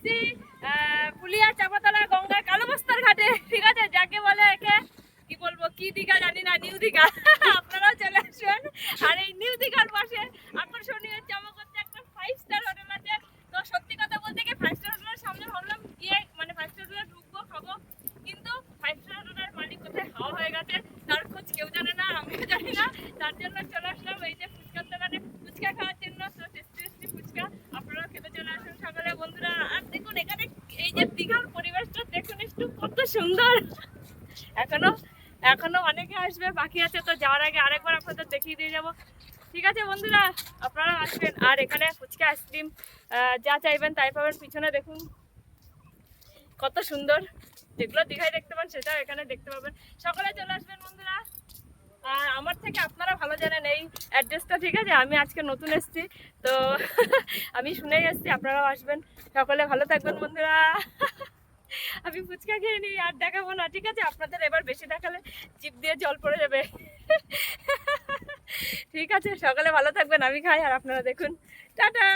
এসছি পুলিয়া চাপাতলা গঙ্গার কালো বস্তার ঘাটে, ঠিক আছে, যাকে বলে একে কি বলবো, কি দীঘা জানি না, নিউ দীঘা। আপনারাও চলে আসবেন। আর এই নিউ দীঘার পাশে আকর্ষণীয় চমক হচ্ছে একটা 5 স্টার হোটেল আছে। তো সত্যি কথা বলতে কি 5 স্টার হোটেলের সামনে ভাবলাম গিয়ে মানে 5 স্টার হোটেলে ঢুকবো, খাবো, কিন্তু 5 স্টার হোটেলের মালিক কোথায় হাওয়া হয়ে গেছে, তার খোঁজ কেউ জানে না, আমিও জানি না। তার জন্য চলে আসলাম এই যে ফুচকার দোকানে ফুচকা খাওয়ার জন্য। তো টেস্টি টেস্টি ফুচকা, আপনারাও খেতে চলে আসুন সকালে বন্ধুরা। আর দেখুন এখানে এই যে দীঘার পরিবেশটা দেখুন একটু কত সুন্দর। এখনো এখনো অনেকে আসবে বাকি আছে, তো যাওয়ার আগে আরেকবার আপনাদের দেখিয়ে দিয়ে যাবো। ঠিক আছে বন্ধুরা, আপনারা আসবেন। আর এখানে ফুচকা আইসক্রিম যা চাইবেন তাই পাবেন। পিছনে দেখুন কত সুন্দর, যেগুলো দীঘায় দেখতে পান সেটাও এখানে দেখতে পাবেন। সকালে চলে আসবেন বন্ধুরা। আর আমার থেকে আপনারা ভালো জানেন এই অ্যাড্রেসটা, ঠিক আছে। আমি আজকে নতুন এসেছি তো আমি শুনেই এসেছি, আপনারাও আসবেন। সকলে ভালো থাকবেন বন্ধুরা। আমি ফুচকা খেয়ে নিই, আর দেখাবো না, ঠিক আছে। আপনাদের এবার বেশি দেখালে জিভ দিয়ে জল পড়ে যাবে। ঠিক আছে, সকালে ভালো থাকবেন, আমি খাই আর আপনারা দেখুন। টাটা।